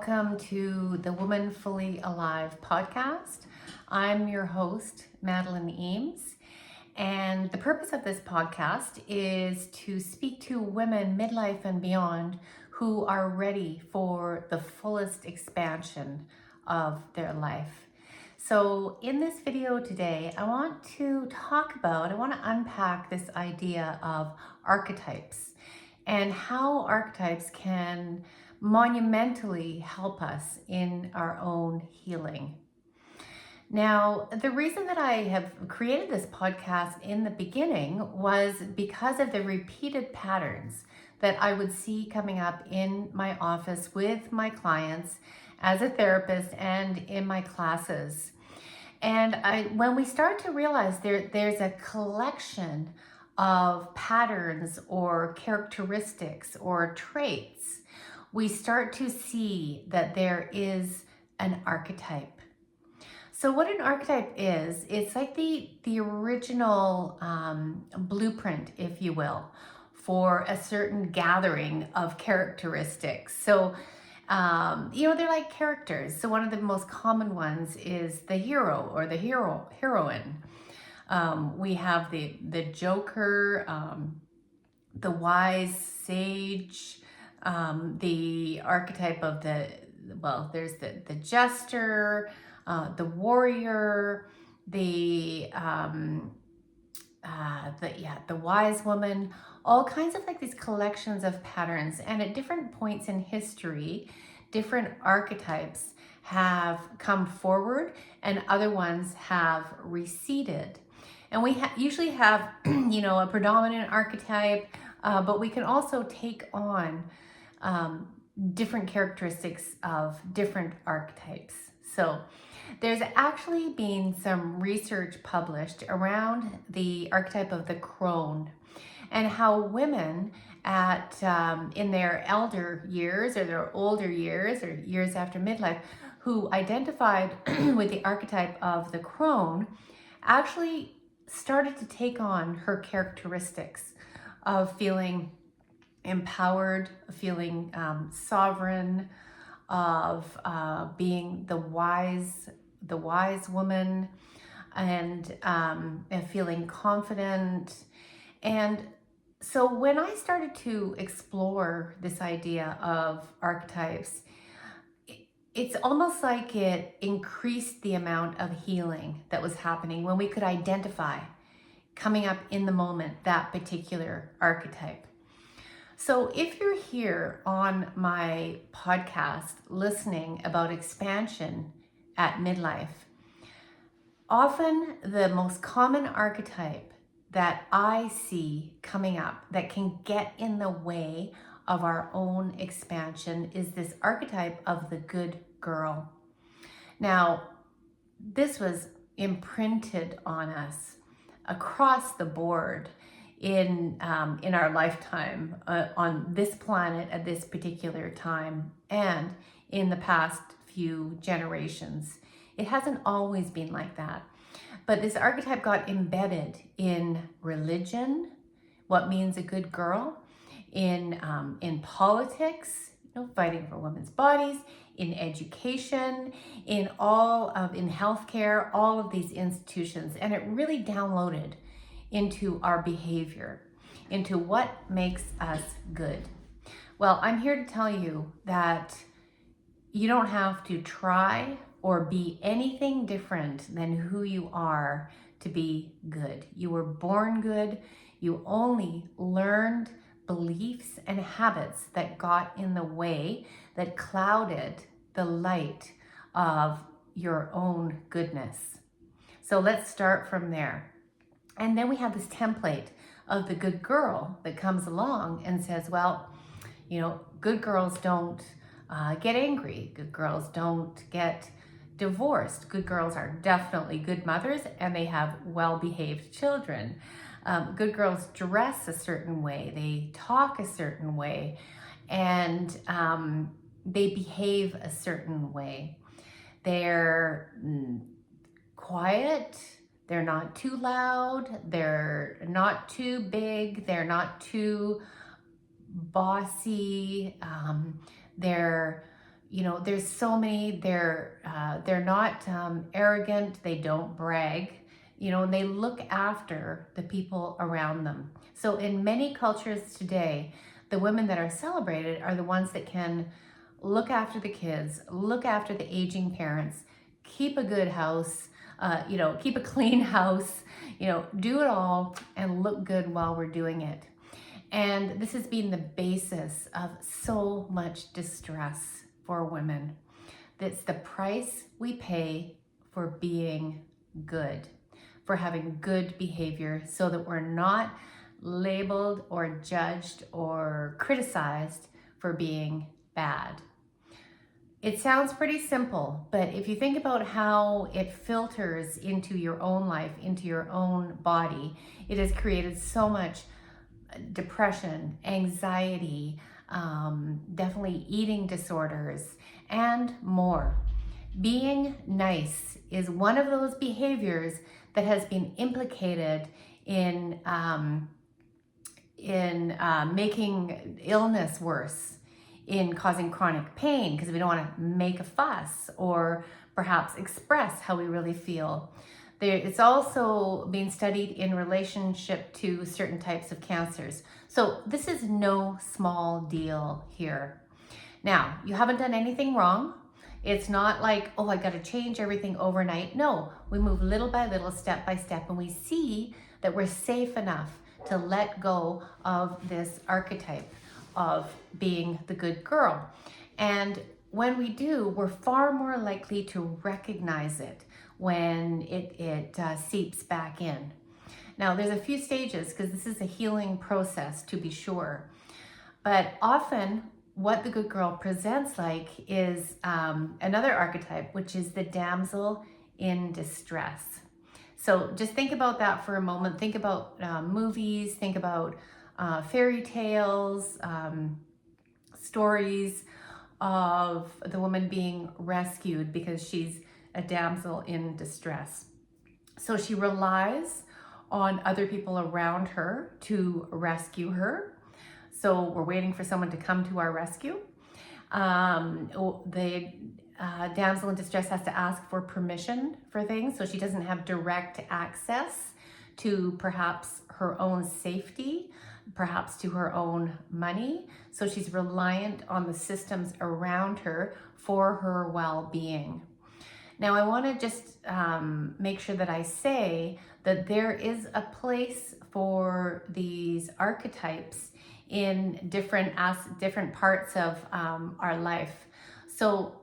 welcome to the Woman Fully Alive podcast. I'm your host, Madeleine, and the purpose of this podcast is to speak to women midlife and beyond who are ready for the fullest expansion of their life. So in this video today, I want to unpack this idea of archetypes and how archetypes can monumentally help us in our own healing. Now, the reason that I have created this podcast in the beginning was because of the repeated patterns that I would see coming up in my office with my clients as a therapist and in my classes. And when we start to realize there's a collection of patterns or characteristics or traits, we start to see that there is an archetype. So what an archetype is, it's like the original blueprint, if you will, for a certain gathering of characteristics. So, they're like characters. So one of the most common ones is the hero or the heroine. We have the joker, the wise sage, the archetype of there's the jester, the warrior, the wise woman, all kinds of like these collections of patterns. And at different points in history, different archetypes have come forward and other ones have receded. And we usually have, a predominant archetype, but we can also take on different characteristics of different archetypes. So there's actually been some research published around the archetype of the crone and how women in their elder years or their older years or years after midlife who identified with the archetype of the crone actually started to take on her characteristics of feeling empowered, feeling sovereign, of being the wise woman, and feeling confident. And so when I started to explore this idea of archetypes, it's almost like it increased the amount of healing that was happening when we could identify coming up in the moment that particular archetype. So if you're here on my podcast listening about expansion at midlife, often the most common archetype that I see coming up that can get in the way of our own expansion is this archetype of the good girl. Now, this was imprinted on us across the board in our lifetime on this planet at this particular time and in the past few generations. It hasn't always been like that. But this archetype got embedded in religion, what means a good girl, in politics, fighting for women's bodies, in education, in healthcare, all of these institutions. And it really downloaded into our behavior, into what makes us good. Well, I'm here to tell you that you don't have to try or be anything different than who you are to be good. You were born good. You only learned beliefs and habits that got in the way, that clouded the light of your own goodness. So let's start from there. And then we have this template of the good girl that comes along and says, well, good girls don't get angry. Good girls don't get divorced. Good girls are definitely good mothers and they have well-behaved children. Good girls dress a certain way. They talk a certain way and they behave a certain way. They're quiet. They're not too loud. They're not too big. They're not too bossy. They're There's so many. They're not arrogant. They don't brag. And they look after the people around them. So in many cultures today, the women that are celebrated are the ones that can look after the kids, look after the aging parents, keep a good house, keep a clean house, do it all and look good while we're doing it. And this has been the basis of so much distress for women. That's the price we pay for being good, for having good behavior, so that we're not labeled or judged or criticized for being bad. It sounds pretty simple, but if you think about how it filters into your own life, into your own body, it has created so much depression, anxiety, definitely eating disorders, and more. Being nice is one of those behaviors that has been implicated in making illness worse, in causing chronic pain because we don't want to make a fuss or perhaps express how we really feel. It's also being studied in relationship to certain types of cancers. So this is no small deal here. Now, you haven't done anything wrong. It's not like, oh, I got to change everything overnight. No, we move little by little, step by step, and we see that we're safe enough to let go of this archetype of being the good girl. And when we do, we're far more likely to recognize it when it seeps back in. Now, there's a few stages because this is a healing process, to be sure. But often what the good girl presents like is another archetype, which is the damsel in distress. So just think about that for a moment. Think about movies, think about fairy tales, stories of the woman being rescued because she's a damsel in distress. So she relies on other people around her to rescue her. So we're waiting for someone to come to our rescue. The damsel in distress has to ask for permission for things, so she doesn't have direct access to perhaps her own safety, perhaps to her own money. So she's reliant on the systems around her for her well-being. Now, I want to just make sure that I say that there is a place for these archetypes in different parts of our life. So,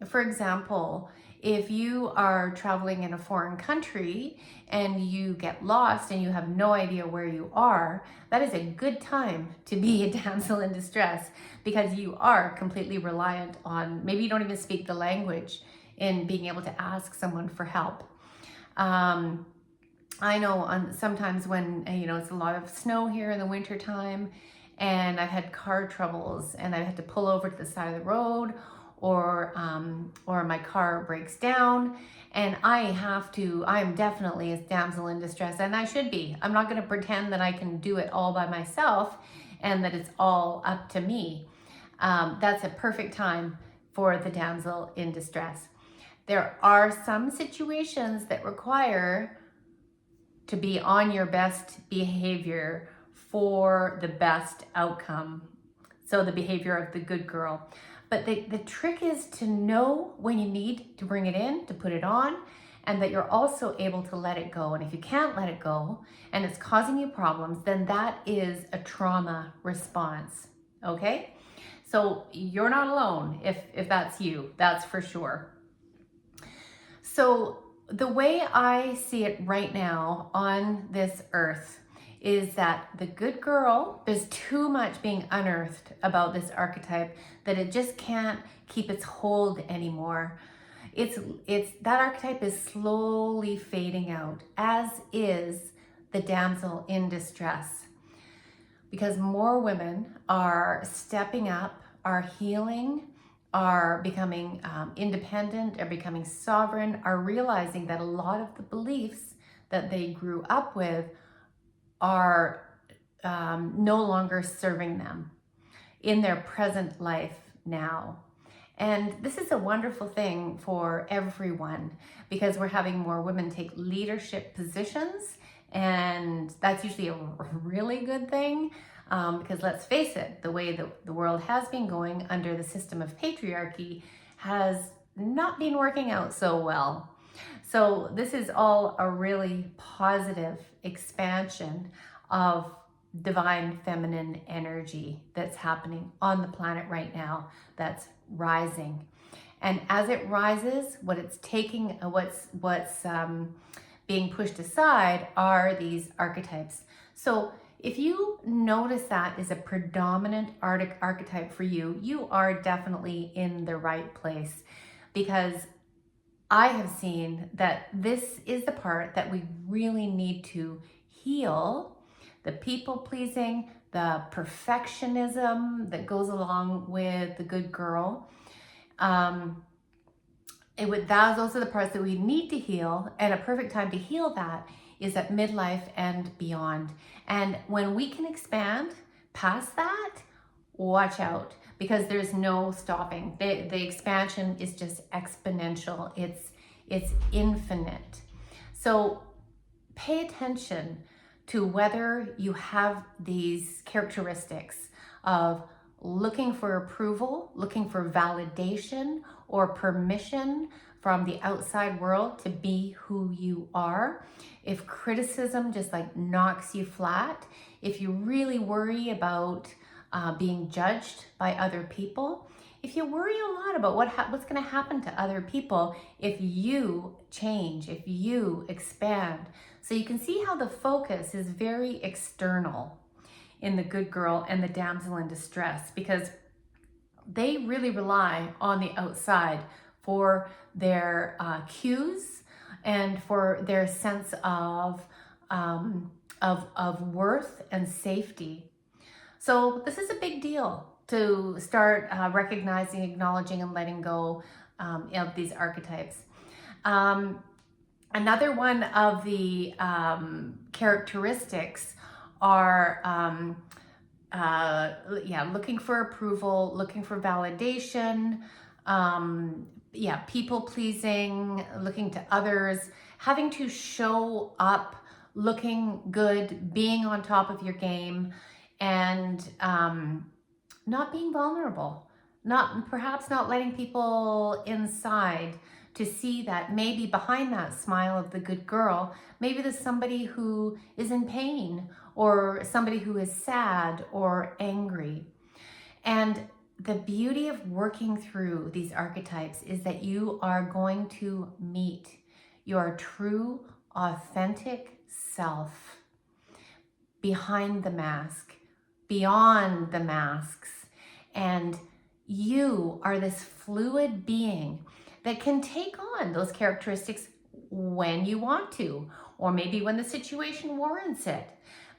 for example, if you are traveling in a foreign country and you get lost and you have no idea where you are, that is a good time to be a damsel in distress, because you are completely reliant on, maybe you don't even speak the language, in being able to ask someone for help. I know sometimes when, it's a lot of snow here in the winter time, and I've had car troubles and I had to pull over to the side of the road, or my car breaks down, and I'm definitely a damsel in distress, and I should be. I'm not going to pretend that I can do it all by myself and that it's all up to me. That's a perfect time for the damsel in distress. There are some situations that require to be on your best behavior for the best outcome. So the behavior of the good girl. But the trick is to know when you need to bring it in, to put it on, and that you're also able to let it go. And if you can't let it go and it's causing you problems, then that is a trauma response, okay? So you're not alone if that's you, that's for sure. So the way I see it right now on this earth is that the good girl, there's too much being unearthed about this archetype that it just can't keep its hold anymore. That archetype is slowly fading out, as is the damsel in distress, because more women are stepping up, are healing, are becoming independent, are becoming sovereign, are realizing that a lot of the beliefs that they grew up with are no longer serving them in their present life now. And this is a wonderful thing for everyone because we're having more women take leadership positions, and that's usually a really good thing. Because let's face it, the way that the world has been going under the system of patriarchy has not been working out so well. So this is all a really positive expansion of divine feminine energy that's happening on the planet right now, that's rising. And as it rises, what it's taking, what's being pushed aside are these archetypes. So if you notice that is a predominant archetype for you, you are definitely in the right place, because I have seen that this is the part that we really need to heal. The people pleasing, the perfectionism that goes along with the good girl. Those are the parts that we need to heal, and a perfect time to heal that is at midlife and beyond. And when we can expand past that, watch out, because there's no stopping. The expansion is just exponential. It's infinite. So pay attention to whether you have these characteristics of looking for approval, looking for validation or permission from the outside world to be who you are. If criticism just like knocks you flat, if you really worry about being judged by other people, if you worry a lot about what's going to happen to other people if you change, if you expand. So you can see how the focus is very external in the good girl and the damsel in distress, because they really rely on the outside for their cues and for their sense of worth and safety. So this is a big deal to start recognizing, acknowledging, and letting go of these archetypes. Another one of the characteristics are looking for approval, looking for validation, people pleasing, looking to others, having to show up, looking good, being on top of your game, and not being vulnerable, perhaps not letting people inside to see that maybe behind that smile of the good girl, maybe there's somebody who is in pain or somebody who is sad or angry. And the beauty of working through these archetypes is that you are going to meet your true, authentic self behind the mask, beyond the masks. And you are this fluid being that can take on those characteristics when you want to, or maybe when the situation warrants it,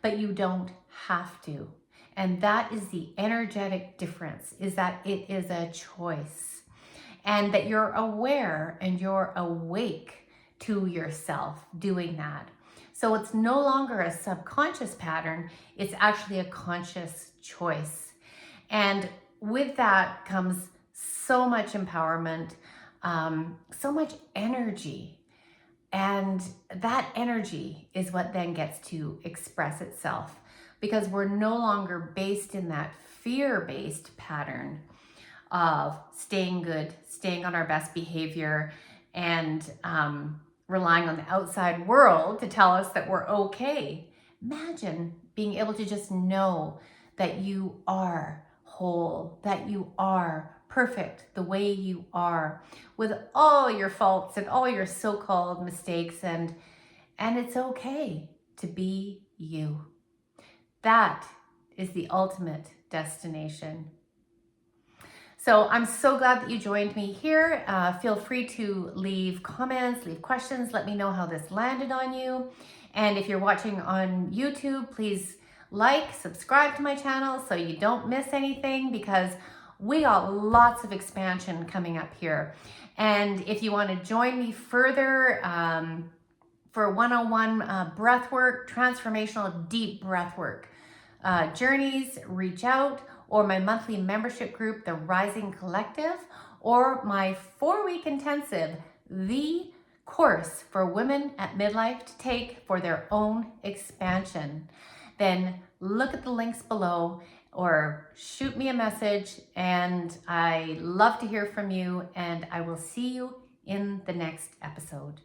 but you don't have to. And that is the energetic difference, is that it is a choice, and that you're aware and you're awake to yourself doing that. So it's no longer a subconscious pattern, it's actually a conscious choice. And with that comes so much empowerment, so much energy. And that energy is what then gets to express itself, because we're no longer based in that fear-based pattern of staying good, staying on our best behavior, and relying on the outside world to tell us that we're okay. Imagine being able to just know that you are whole, that you are perfect the way you are, with all your faults and all your so-called mistakes, and it's okay to be you. That is the ultimate destination. So I'm so glad that you joined me here. Feel free to leave comments, leave questions, let me know how this landed on you. And if you're watching on YouTube, please like, subscribe to my channel so you don't miss anything, because we got lots of expansion coming up here. And if you want to join me further for one-on-one breath work, transformational deep breath work journeys, reach out, or my monthly membership group, the Rising Collective, or my 4-week intensive, the course for women at midlife to take for their own expansion, then look at the links below or shoot me a message, and I love to hear from you, and I will see you in the next episode.